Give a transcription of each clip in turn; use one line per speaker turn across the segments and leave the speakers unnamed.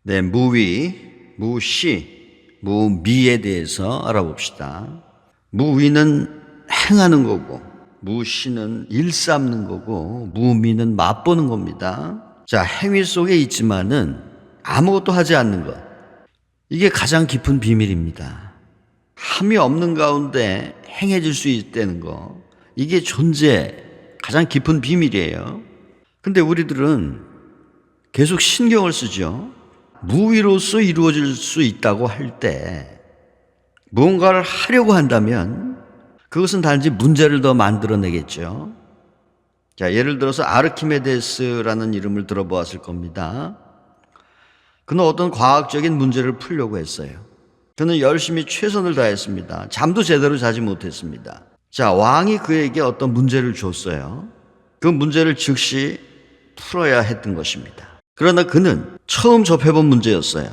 네, 무위, 무시, 무미에 대해서 알아봅시다. 무위는 행하는 거고, 무시는 일삼는 거고, 무미는 맛보는 겁니다. 자, 행위 속에 있지만은 아무것도 하지 않는 것. 이게 가장 깊은 비밀입니다. 함이 없는 가운데 행해질 수 있다는 거. 이게 가장 깊은 비밀이에요. 근데 우리들은 계속 신경을 쓰죠. 무위로서 이루어질 수 있다고 할 때 무언가를 하려고 한다면 그것은 단지 문제를 더 만들어내겠죠. 자, 예를 들어서 아르키메데스라는 이름을 들어보았을 겁니다. 그는 어떤 과학적인 문제를 풀려고 했어요. 그는 열심히 최선을 다했습니다. 잠도 제대로 자지 못했습니다. 자, 왕이 그에게 어떤 문제를 줬어요. 그 문제를 즉시 풀어야 했던 것입니다. 그러나 그는 처음 접해본 문제였어요.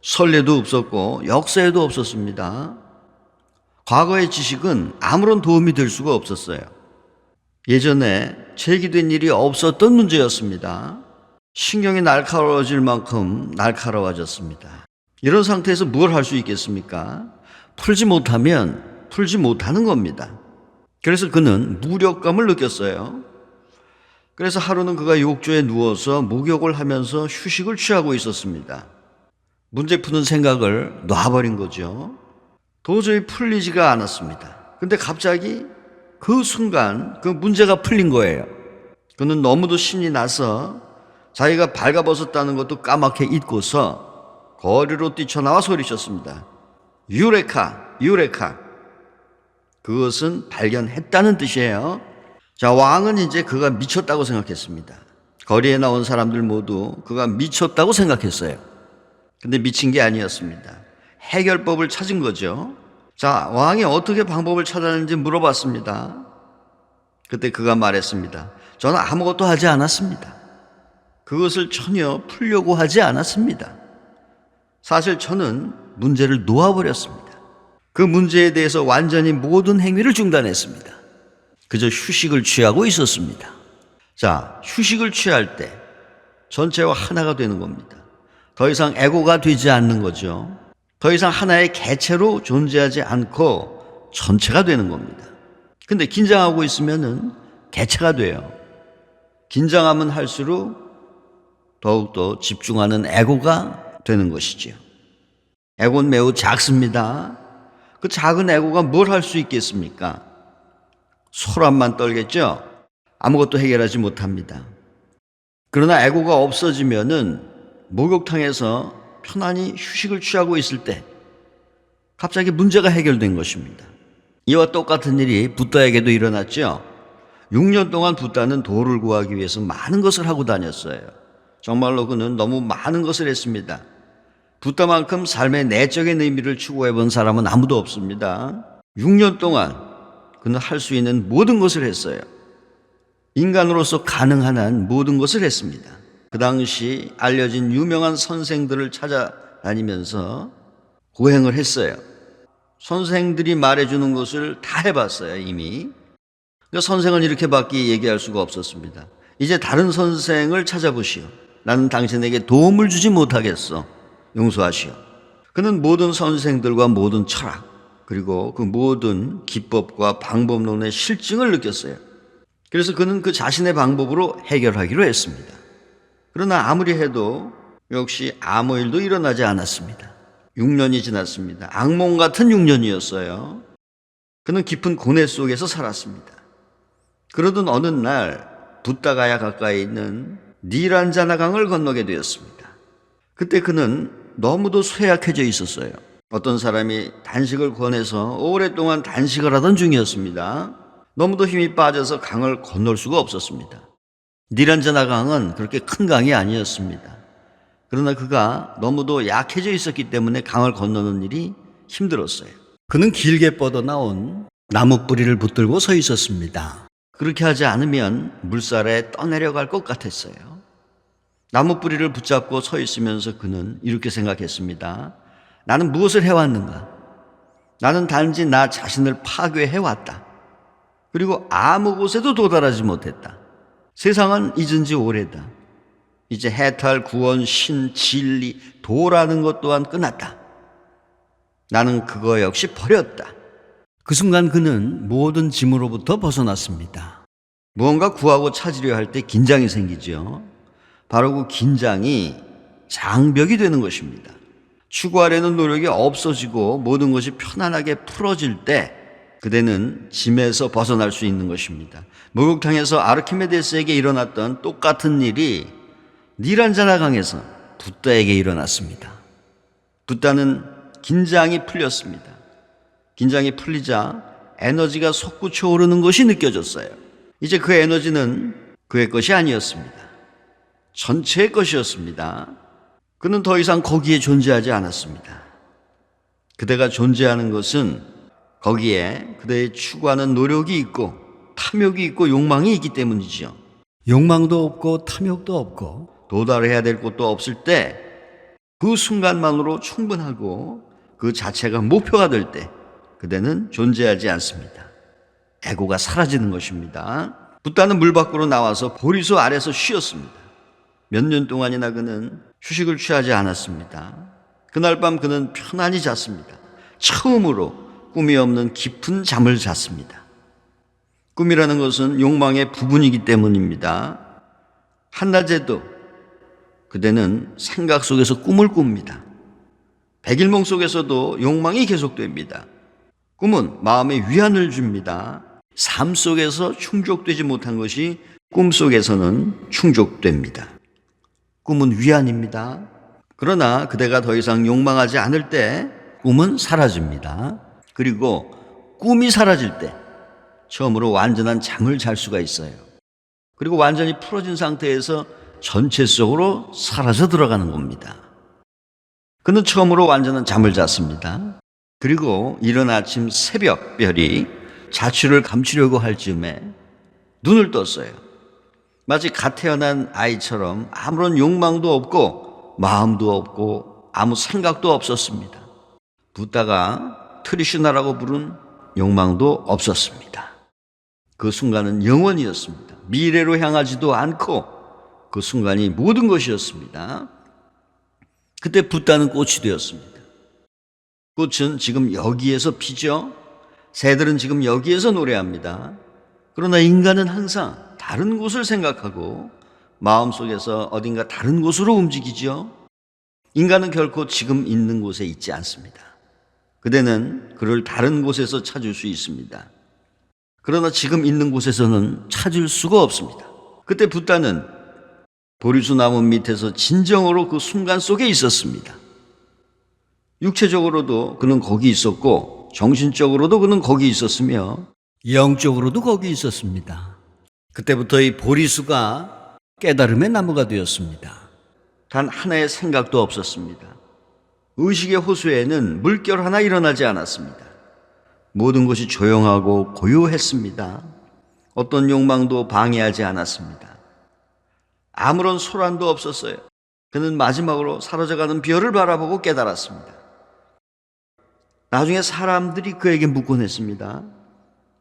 선례도 없었고 역사에도 없었습니다. 과거의 지식은 아무런 도움이 될 수가 없었어요. 예전에 제기된 일이 없었던 문제였습니다. 신경이 날카로워질 만큼 날카로워졌습니다. 이런 상태에서 뭘 할 수 있겠습니까? 풀지 못하면 풀지 못하는 겁니다. 그래서 그는 무력감을 느꼈어요. 그래서 하루는 그가 욕조에 누워서 목욕을 하면서 휴식을 취하고 있었습니다. 문제 푸는 생각을 놔버린 거죠. 도저히 풀리지가 않았습니다. 근데 갑자기 그 순간 그 문제가 풀린 거예요. 그는 너무도 신이 나서 자기가 발가벗었다는 것도 까맣게 잊고서 거리로 뛰쳐나와 소리쳤습니다. 유레카, 유레카. 그것은 발견했다는 뜻이에요. 자, 왕은 이제 그가 미쳤다고 생각했습니다. 거리에 나온 사람들 모두 그가 미쳤다고 생각했어요. 근데 미친 게 아니었습니다. 해결법을 찾은 거죠. 자, 왕이 어떻게 방법을 찾았는지 물어봤습니다. 그때 그가 말했습니다. 저는 아무것도 하지 않았습니다. 그것을 전혀 풀려고 하지 않았습니다. 사실 저는 문제를 놓아버렸습니다. 그 문제에 대해서 완전히 모든 행위를 중단했습니다. 그저 휴식을 취하고 있었습니다. 자, 휴식을 취할 때 전체와 하나가 되는 겁니다. 더 이상 에고가 되지 않는 거죠. 더 이상 하나의 개체로 존재하지 않고 전체가 되는 겁니다. 근데 긴장하고 있으면은 개체가 돼요. 긴장하면 할수록 더욱더 집중하는 에고가 되는 것이죠. 에고는 매우 작습니다. 그 작은 에고가 뭘 할 수 있겠습니까? 소란만 떨겠죠? 아무것도 해결하지 못합니다. 그러나 에고가 없어지면은 목욕탕에서 편안히 휴식을 취하고 있을 때 갑자기 문제가 해결된 것입니다. 이와 똑같은 일이 붓다에게도 일어났죠. 6년 동안 붓다는 도를 구하기 위해서 많은 것을 하고 다녔어요. 정말로 그는 너무 많은 것을 했습니다. 붓다만큼 삶의 내적인 의미를 추구해 본 사람은 아무도 없습니다. 6년 동안 그는 할 수 있는 모든 것을 했어요. 인간으로서 가능한 한 모든 것을 했습니다. 그 당시 알려진 유명한 선생들을 찾아다니면서 고행을 했어요. 선생들이 말해주는 것을 다 해봤어요, 이미. 그러니까 선생은 이렇게밖에 얘기할 수가 없었습니다. 이제 다른 선생을 찾아보시오. 나는 당신에게 도움을 주지 못하겠어. 용서하시오. 그는 모든 선생들과 모든 철학, 그리고 그 모든 기법과 방법론의 실증을 느꼈어요. 그래서 그는 그 자신의 방법으로 해결하기로 했습니다. 그러나 아무리 해도 역시 아무 일도 일어나지 않았습니다. 6년이 지났습니다. 악몽 같은 6년이었어요. 그는 깊은 고뇌 속에서 살았습니다. 그러던 어느 날 붓다가야 가까이 있는 니란자나강을 건너게 되었습니다. 그때 그는 너무도 쇠약해져 있었어요. 어떤 사람이 단식을 권해서 오랫동안 단식을 하던 중이었습니다. 너무도 힘이 빠져서 강을 건널 수가 없었습니다. 니란자나 강은 그렇게 큰 강이 아니었습니다. 그러나 그가 너무도 약해져 있었기 때문에 강을 건너는 일이 힘들었어요. 그는 길게 뻗어나온 나무 뿌리를 붙들고 서 있었습니다. 그렇게 하지 않으면 물살에 떠내려갈 것 같았어요. 나무 뿌리를 붙잡고 서 있으면서 그는 이렇게 생각했습니다. 나는 무엇을 해왔는가? 나는 단지 나 자신을 파괴해왔다. 그리고 아무 곳에도 도달하지 못했다. 세상은 잊은 지 오래다. 이제 해탈, 구원, 신, 진리, 도라는 것 또한 끝났다. 나는 그거 역시 버렸다. 그 순간 그는 모든 짐으로부터 벗어났습니다. 무언가 구하고 찾으려 할 때 긴장이 생기죠. 바로 그 긴장이 장벽이 되는 것입니다. 추구하려는 노력이 없어지고 모든 것이 편안하게 풀어질 때 그대는 짐에서 벗어날 수 있는 것입니다. 목욕탕에서 아르키메데스에게 일어났던 똑같은 일이 니란자나강에서 붓다에게 일어났습니다. 붓다는 긴장이 풀렸습니다. 긴장이 풀리자 에너지가 솟구쳐 오르는 것이 느껴졌어요. 이제 그 에너지는 그의 것이 아니었습니다. 전체의 것이었습니다. 그는 더 이상 거기에 존재하지 않았습니다. 그대가 존재하는 것은 거기에 그대의 추구하는 노력이 있고 탐욕이 있고 욕망이 있기 때문이지요. 욕망도 없고 탐욕도 없고 도달해야 될 곳도 없을 때 그 순간만으로 충분하고 그 자체가 목표가 될 때 그대는 존재하지 않습니다. 에고가 사라지는 것입니다. 붓다는 물 밖으로 나와서 보리수 아래서 쉬었습니다. 몇 년 동안이나 그는 휴식을 취하지 않았습니다. 그날 밤 그는 편안히 잤습니다. 처음으로 꿈이 없는 깊은 잠을 잤습니다. 꿈이라는 것은 욕망의 부분이기 때문입니다. 한낮에도 그대는 생각 속에서 꿈을 꿉니다. 백일몽 속에서도 욕망이 계속됩니다. 꿈은 마음에 위안을 줍니다. 삶 속에서 충족되지 못한 것이 꿈 속에서는 충족됩니다. 꿈은 위안입니다. 그러나 그대가 더 이상 욕망하지 않을 때 꿈은 사라집니다. 그리고 꿈이 사라질 때 처음으로 완전한 잠을 잘 수가 있어요. 그리고 완전히 풀어진 상태에서 전체적으로 사라져 들어가는 겁니다. 그는 처음으로 완전한 잠을 잤습니다. 그리고 이른 아침 새벽별이 자취를 감추려고 할 즈음에 눈을 떴어요. 마치 갓 태어난 아이처럼 아무런 욕망도 없고 마음도 없고 아무 생각도 없었습니다. 붓다가 트리슈나라고 부른 욕망도 없었습니다. 그 순간은 영원이었습니다. 미래로 향하지도 않고 그 순간이 모든 것이었습니다. 그때 붓다는 꽃이 되었습니다. 꽃은 지금 여기에서 피죠. 새들은 지금 여기에서 노래합니다. 그러나 인간은 항상 다른 곳을 생각하고 마음속에서 어딘가 다른 곳으로 움직이죠. 인간은 결코 지금 있는 곳에 있지 않습니다. 그대는 그를 다른 곳에서 찾을 수 있습니다. 그러나 지금 있는 곳에서는 찾을 수가 없습니다. 그때 붓다는 보리수 나무 밑에서 진정으로 그 순간 속에 있었습니다. 육체적으로도 그는 거기 있었고 정신적으로도 그는 거기 있었으며 영적으로도 거기 있었습니다. 그때부터 이 보리수가 깨달음의 나무가 되었습니다. 단 하나의 생각도 없었습니다. 의식의 호수에는 물결 하나 일어나지 않았습니다. 모든 것이 조용하고 고요했습니다. 어떤 욕망도 방해하지 않았습니다. 아무런 소란도 없었어요. 그는 마지막으로 사라져가는 별을 바라보고 깨달았습니다. 나중에 사람들이 그에게 묻곤 했습니다.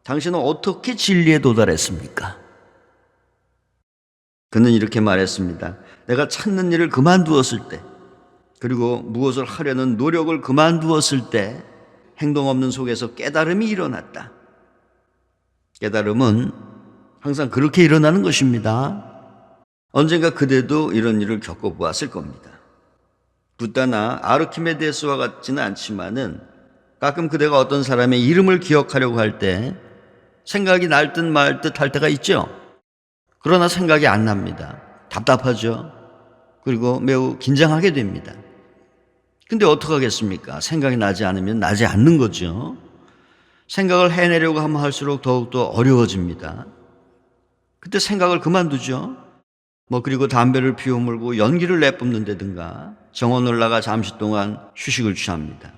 당신은 어떻게 진리에 도달했습니까? 그는 이렇게 말했습니다. 내가 찾는 일을 그만두었을 때, 그리고 무엇을 하려는 노력을 그만두었을 때 행동 없는 속에서 깨달음이 일어났다. 깨달음은 항상 그렇게 일어나는 것입니다. 언젠가 그대도 이런 일을 겪어보았을 겁니다. 붓다나 아르키메데스와 같지는 않지만은 가끔 그대가 어떤 사람의 이름을 기억하려고 할 때 생각이 날 듯 말 듯 할 때가 있죠. 그러나 생각이 안 납니다. 답답하죠. 그리고 매우 긴장하게 됩니다. 근데 어떡하겠습니까? 생각이 나지 않으면 나지 않는 거죠. 생각을 해내려고 하면 할수록 더욱더 어려워집니다. 그때 생각을 그만두죠. 그리고 담배를 피워물고 연기를 내뿜는다든가 정원을 나가 잠시 동안 휴식을 취합니다.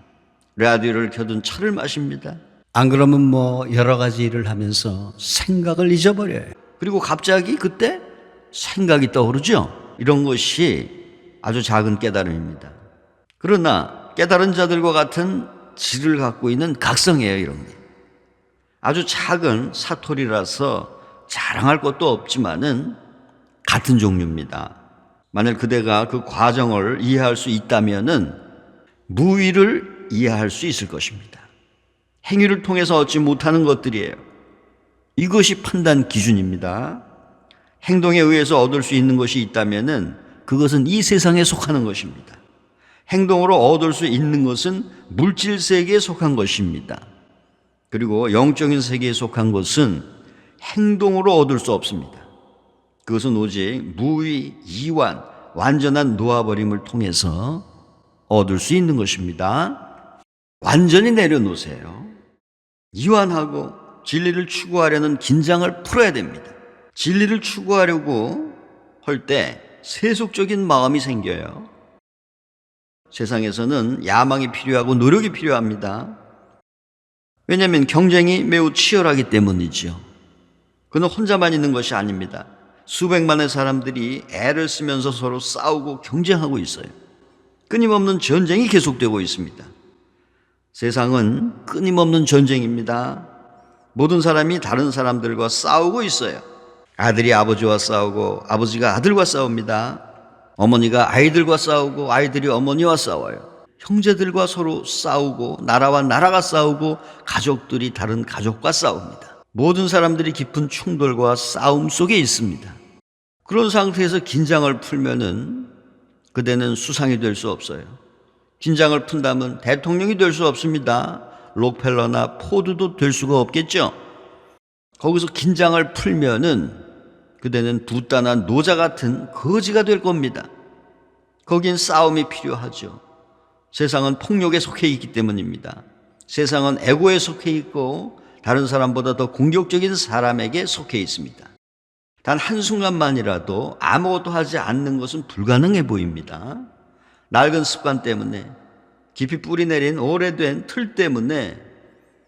라디오를 켜둔 차를 마십니다. 안 그러면 여러 가지 일을 하면서 생각을 잊어버려요. 그리고 갑자기 그때 생각이 떠오르죠. 이런 것이 아주 작은 깨달음입니다. 그러나 깨달은 자들과 같은 질을 갖고 있는 각성이에요. 이런 게 아주 작은 사토리라서 자랑할 것도 없지만은 같은 종류입니다. 만약 그대가 그 과정을 이해할 수 있다면은 무위를 이해할 수 있을 것입니다. 행위를 통해서 얻지 못하는 것들이에요. 이것이 판단 기준입니다. 행동에 의해서 얻을 수 있는 것이 있다면은 그것은 이 세상에 속하는 것입니다. 행동으로 얻을 수 있는 것은 물질 세계에 속한 것입니다. 그리고 영적인 세계에 속한 것은 행동으로 얻을 수 없습니다. 그것은 오직 무위, 이완, 완전한 놓아버림을 통해서 얻을 수 있는 것입니다. 완전히 내려놓으세요. 이완하고 진리를 추구하려는 긴장을 풀어야 됩니다. 진리를 추구하려고 할 때 세속적인 마음이 생겨요. 세상에서는 야망이 필요하고 노력이 필요합니다. 왜냐하면 경쟁이 매우 치열하기 때문이죠. 그는 혼자만 있는 것이 아닙니다. 수백만의 사람들이 애를 쓰면서 서로 싸우고 경쟁하고 있어요. 끊임없는 전쟁이 계속되고 있습니다. 세상은 끊임없는 전쟁입니다. 모든 사람이 다른 사람들과 싸우고 있어요. 아들이 아버지와 싸우고 아버지가 아들과 싸웁니다. 어머니가 아이들과 싸우고 아이들이 어머니와 싸워요. 형제들과 서로 싸우고 나라와 나라가 싸우고 가족들이 다른 가족과 싸웁니다. 모든 사람들이 깊은 충돌과 싸움 속에 있습니다. 그런 상태에서 긴장을 풀면은 그대는 수상이 될 수 없어요. 긴장을 푼다면 대통령이 될 수 없습니다. 록펠러나 포드도 될 수가 없겠죠. 거기서 긴장을 풀면은 그대는 붓단한 노자 같은 거지가 될 겁니다. 거긴 싸움이 필요하죠. 세상은 폭력에 속해 있기 때문입니다. 세상은 에고에 속해 있고 다른 사람보다 더 공격적인 사람에게 속해 있습니다. 단 한순간만이라도 아무것도 하지 않는 것은 불가능해 보입니다. 낡은 습관 때문에, 깊이 뿌리 내린 오래된 틀 때문에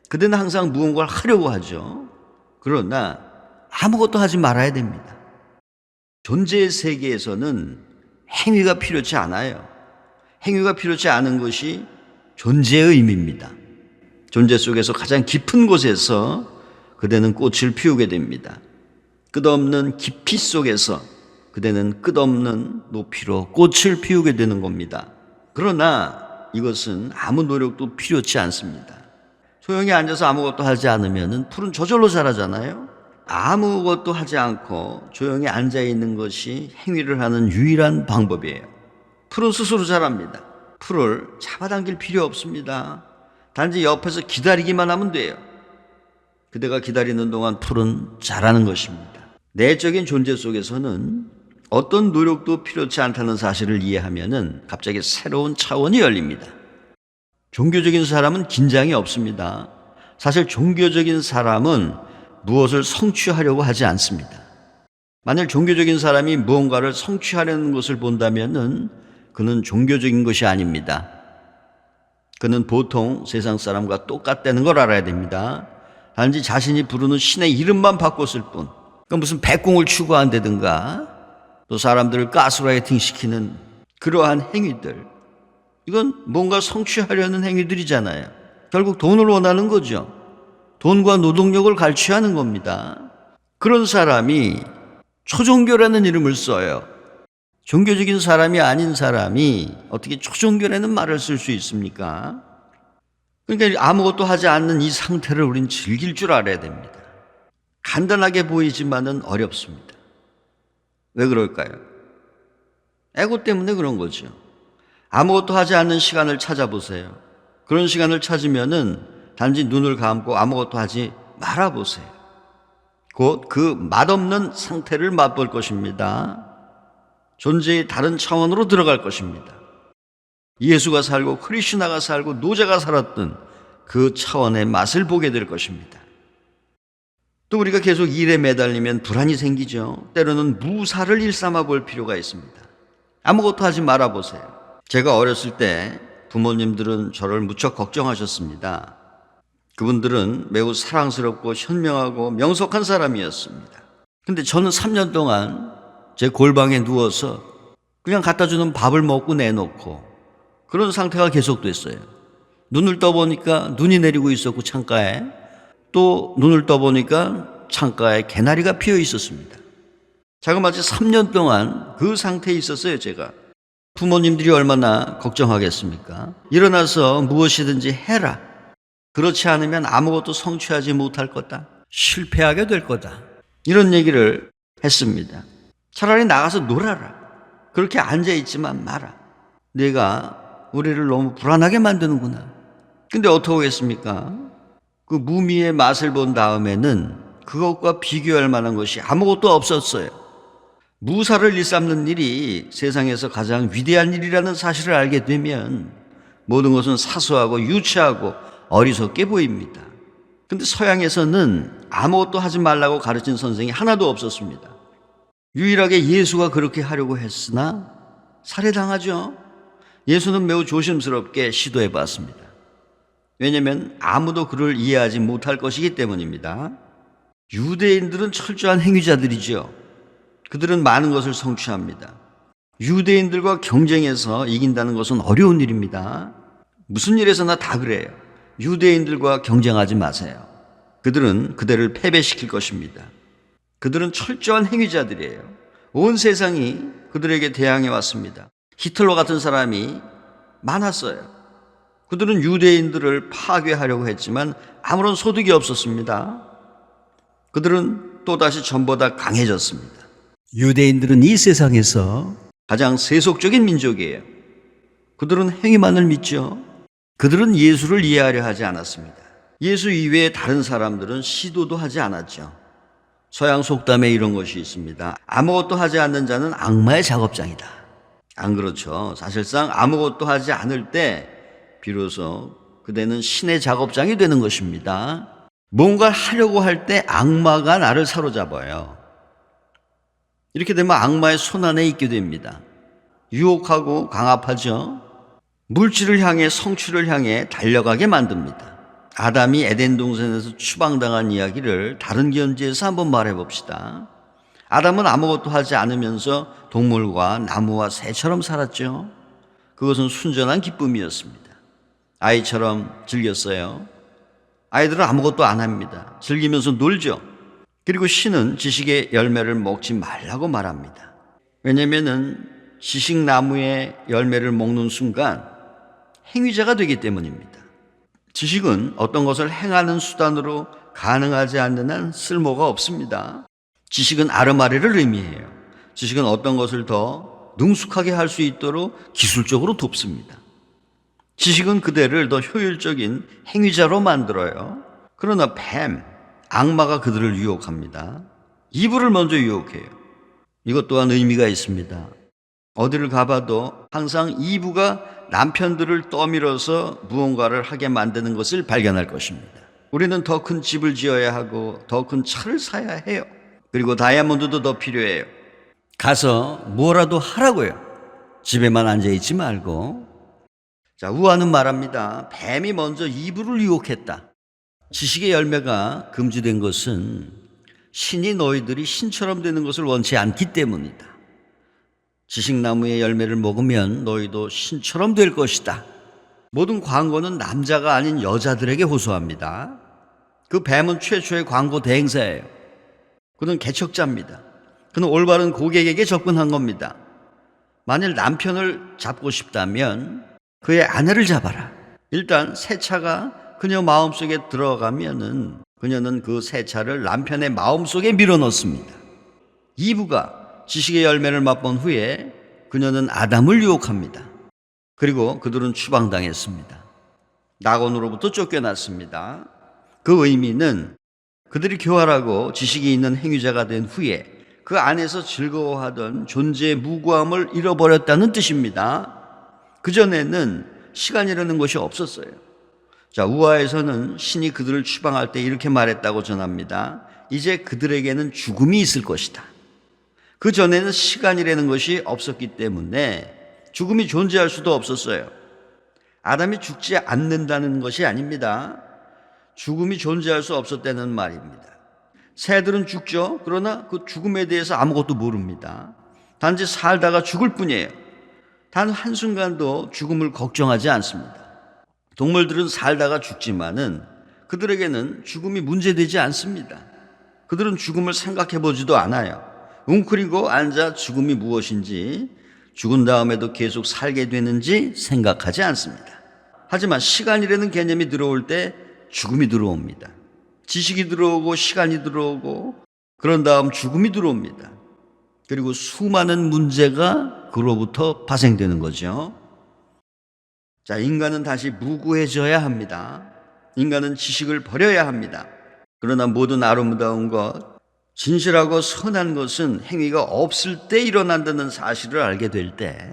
그대는 항상 무언가를 하려고 하죠. 그러나 아무것도 하지 말아야 됩니다. 존재의 세계에서는 행위가 필요치 않아요. 행위가 필요치 않은 것이 존재의 의미입니다. 존재 속에서 가장 깊은 곳에서 그대는 꽃을 피우게 됩니다. 끝없는 깊이 속에서 그대는 끝없는 높이로 꽃을 피우게 되는 겁니다. 그러나 이것은 아무 노력도 필요치 않습니다. 조용히 앉아서 아무것도 하지 않으면 풀은 저절로 자라잖아요. 아무것도 하지 않고 조용히 앉아있는 것이 행위를 하는 유일한 방법이에요. 풀은 스스로 자랍니다. 풀을 잡아당길 필요 없습니다. 단지 옆에서 기다리기만 하면 돼요. 그대가 기다리는 동안 풀은 자라는 것입니다. 내적인 존재 속에서는 어떤 노력도 필요치 않다는 사실을 이해하면 갑자기 새로운 차원이 열립니다. 종교적인 사람은 긴장이 없습니다. 사실 종교적인 사람은 무엇을 성취하려고 하지 않습니다. 만약 종교적인 사람이 무언가를 성취하려는 것을 본다면 그는 종교적인 것이 아닙니다. 그는 보통 세상 사람과 똑같다는 걸 알아야 됩니다. 단지 자신이 부르는 신의 이름만 바꿨을 뿐. 그러니까 무슨 백공을 추구한다든가 또 사람들을 가스라이팅 시키는 그러한 행위들, 이건 뭔가 성취하려는 행위들이잖아요. 결국 돈을 원하는 거죠. 돈과 노동력을 갈취하는 겁니다. 그런 사람이 초종교라는 이름을 써요. 종교적인 사람이 아닌 사람이 어떻게 초종교라는 말을 쓸 수 있습니까? 그러니까 아무것도 하지 않는 이 상태를 우린 즐길 줄 알아야 됩니다. 간단하게 보이지만은 어렵습니다. 왜 그럴까요? 에고 때문에 그런 거죠. 아무것도 하지 않는 시간을 찾아보세요. 그런 시간을 찾으면은 단지 눈을 감고 아무것도 하지 말아보세요. 곧 그 맛없는 상태를 맛볼 것입니다. 존재의 다른 차원으로 들어갈 것입니다. 예수가 살고 크리스나가 살고 노자가 살았던 그 차원의 맛을 보게 될 것입니다. 또 우리가 계속 일에 매달리면 불안이 생기죠. 때로는 무사를 일삼아 볼 필요가 있습니다. 아무것도 하지 말아 보세요. 제가 어렸을 때 부모님들은 저를 무척 걱정하셨습니다. 그분들은 매우 사랑스럽고 현명하고 명석한 사람이었습니다. 근데 저는 3년 동안 제 골방에 누워서 그냥 갖다 주는 밥을 먹고 내놓고 그런 상태가 계속됐어요. 눈을 떠보니까 눈이 내리고 있었고 창가에, 또 눈을 떠보니까 창가에 개나리가 피어 있었습니다. 자그마치 3년 동안 그 상태에 있었어요, 제가. 부모님들이 얼마나 걱정하겠습니까? 일어나서 무엇이든지 해라. 그렇지 않으면 아무것도 성취하지 못할 거다. 실패하게 될 거다. 이런 얘기를 했습니다. 차라리 나가서 놀아라. 그렇게 앉아있지만 마라. 내가 우리를 너무 불안하게 만드는구나. 근데 어떡하겠습니까? 그 무미의 맛을 본 다음에는 그것과 비교할 만한 것이 아무것도 없었어요. 무사를 일삼는 일이 세상에서 가장 위대한 일이라는 사실을 알게 되면 모든 것은 사소하고 유치하고 어리석게 보입니다. 근데 서양에서는 아무것도 하지 말라고 가르친 선생이 하나도 없었습니다. 유일하게 예수가 그렇게 하려고 했으나 살해당하죠. 예수는 매우 조심스럽게 시도해 봤습니다. 왜냐하면 아무도 그를 이해하지 못할 것이기 때문입니다. 유대인들은 철저한 행위자들이죠. 그들은 많은 것을 성취합니다. 유대인들과 경쟁해서 이긴다는 것은 어려운 일입니다. 무슨 일에서나 다 그래요. 유대인들과 경쟁하지 마세요. 그들은 그대를 패배시킬 것입니다. 그들은 철저한 행위자들이에요. 온 세상이 그들에게 대항해 왔습니다. 히틀러 같은 사람이 많았어요. 그들은 유대인들을 파괴하려고 했지만 아무런 소득이 없었습니다. 그들은 또다시 전보다 강해졌습니다. 유대인들은 이 세상에서 가장 세속적인 민족이에요. 그들은 행위만을 믿죠. 그들은 예수를 이해하려 하지 않았습니다. 예수 이외에 다른 사람들은 시도도 하지 않았죠. 서양 속담에 이런 것이 있습니다. 아무것도 하지 않는 자는 악마의 작업장이다. 안 그렇죠. 사실상 아무것도 하지 않을 때 비로소 그대는 신의 작업장이 되는 것입니다. 뭔가를 하려고 할 때 악마가 나를 사로잡아요. 이렇게 되면 악마의 손안에 있게 됩니다. 유혹하고 강압하죠. 물질을 향해 성취를 향해 달려가게 만듭니다. 아담이 에덴 동산에서 추방당한 이야기를 다른 견지에서 한번 말해봅시다. 아담은 아무것도 하지 않으면서 동물과 나무와 새처럼 살았죠. 그것은 순전한 기쁨이었습니다. 아이처럼 즐겼어요. 아이들은 아무것도 안 합니다. 즐기면서 놀죠. 그리고 신은 지식의 열매를 먹지 말라고 말합니다. 왜냐하면 지식나무의 열매를 먹는 순간 행위자가 되기 때문입니다. 지식은 어떤 것을 행하는 수단으로 가능하지 않는 한 쓸모가 없습니다. 지식은 아르마리를 의미해요. 지식은 어떤 것을 더 능숙하게 할 수 있도록 기술적으로 돕습니다. 지식은 그대를 더 효율적인 행위자로 만들어요. 그러나 악마가 그들을 유혹합니다. 이불을 먼저 유혹해요. 이것 또한 의미가 있습니다. 어디를 가봐도 항상 이부가 남편들을 떠밀어서 무언가를 하게 만드는 것을 발견할 것입니다. 우리는 더 큰 집을 지어야 하고 더 큰 차를 사야 해요. 그리고 다이아몬드도 더 필요해요. 가서 뭐라도 하라고요. 집에만 앉아있지 말고. 자, 우화는 말합니다. 뱀이 먼저 이부를 유혹했다. 지식의 열매가 금지된 것은 신이 너희들이 신처럼 되는 것을 원치 않기 때문이다. 지식나무의 열매를 먹으면 너희도 신처럼 될 것이다. 모든 광고는 남자가 아닌 여자들에게 호소합니다. 그 뱀은 최초의 광고 대행사예요. 그는 개척자입니다. 그는 올바른 고객에게 접근한 겁니다. 만일 남편을 잡고 싶다면 그의 아내를 잡아라. 일단 세차가 그녀 마음속에 들어가면은 그녀는 그 세차를 남편의 마음속에 밀어넣습니다. 이브가 지식의 열매를 맛본 후에 그녀는 아담을 유혹합니다. 그리고 그들은 추방당했습니다. 낙원으로부터 쫓겨났습니다. 그 의미는 그들이 교활하고 지식이 있는 행위자가 된 후에 그 안에서 즐거워하던 존재의 무고함을 잃어버렸다는 뜻입니다. 그전에는 시간이라는 것이 없었어요. 자, 우화에서는 신이 그들을 추방할 때 이렇게 말했다고 전합니다. 이제 그들에게는 죽음이 있을 것이다. 그 전에는 시간이라는 것이 없었기 때문에 죽음이 존재할 수도 없었어요. 아담이 죽지 않는다는 것이 아닙니다. 죽음이 존재할 수 없었다는 말입니다. 새들은 죽죠. 그러나 그 죽음에 대해서 아무것도 모릅니다. 단지 살다가 죽을 뿐이에요. 단 한순간도 죽음을 걱정하지 않습니다. 동물들은 살다가 죽지만은 그들에게는 죽음이 문제되지 않습니다. 그들은 죽음을 생각해 보지도 않아요. 웅크리고 앉아 죽음이 무엇인지, 죽은 다음에도 계속 살게 되는지 생각하지 않습니다. 하지만 시간이라는 개념이 들어올 때 죽음이 들어옵니다. 지식이 들어오고 시간이 들어오고 그런 다음 죽음이 들어옵니다. 그리고 수많은 문제가 그로부터 파생되는 거죠. 자, 인간은 다시 무고해져야 합니다. 인간은 지식을 버려야 합니다. 그러나 모든 아름다운 것, 진실하고 선한 것은 행위가 없을 때 일어난다는 사실을 알게 될 때,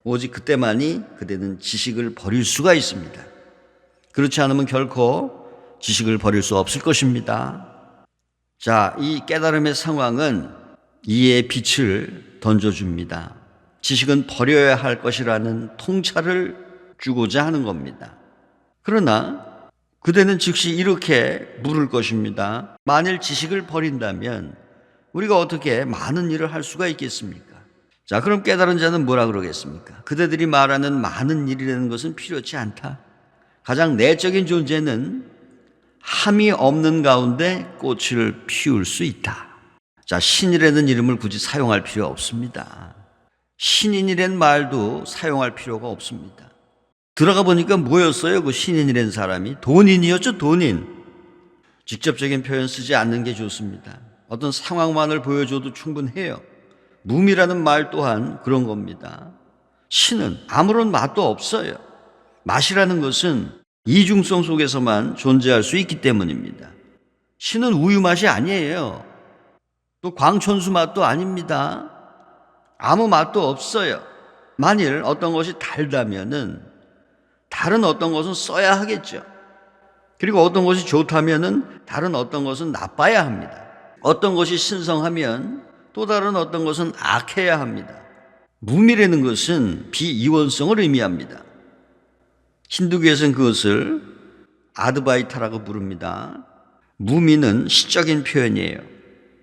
오직 그때만이 그대는 지식을 버릴 수가 있습니다. 그렇지 않으면 결코 지식을 버릴 수 없을 것입니다. 자, 이 깨달음의 상황은 이해의 빛을 던져줍니다. 지식은 버려야 할 것이라는 통찰을 주고자 하는 겁니다. 그러나 그대는 즉시 이렇게 물을 것입니다. 만일 지식을 버린다면 우리가 어떻게 많은 일을 할 수가 있겠습니까? 자, 그럼 깨달은 자는 뭐라 그러겠습니까? 그대들이 말하는 많은 일이라는 것은 필요치 않다. 가장 내적인 존재는 함이 없는 가운데 꽃을 피울 수 있다. 자, 신이라는 이름을 굳이 사용할 필요 없습니다. 신인이란 말도 사용할 필요가 없습니다. 들어가 보니까 뭐였어요? 그 신인이라는 사람이 돈인이었죠. 돈인. 직접적인 표현 쓰지 않는 게 좋습니다. 어떤 상황만을 보여줘도 충분해요. 무미라는 말 또한 그런 겁니다. 신은 아무런 맛도 없어요. 맛이라는 것은 이중성 속에서만 존재할 수 있기 때문입니다. 신은 우유 맛이 아니에요. 또 광천수 맛도 아닙니다. 아무 맛도 없어요. 만일 어떤 것이 달다면은 다른 어떤 것은 써야 하겠죠. 그리고 어떤 것이 좋다면은 다른 어떤 것은 나빠야 합니다. 어떤 것이 신성하면 또 다른 어떤 것은 악해야 합니다. 무미라는 것은 비이원성을 의미합니다. 힌두교에서는 그것을 아드바이타라고 부릅니다. 무미는 시적인 표현이에요.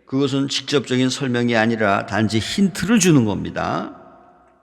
그것은 직접적인 설명이 아니라 단지 힌트를 주는 겁니다.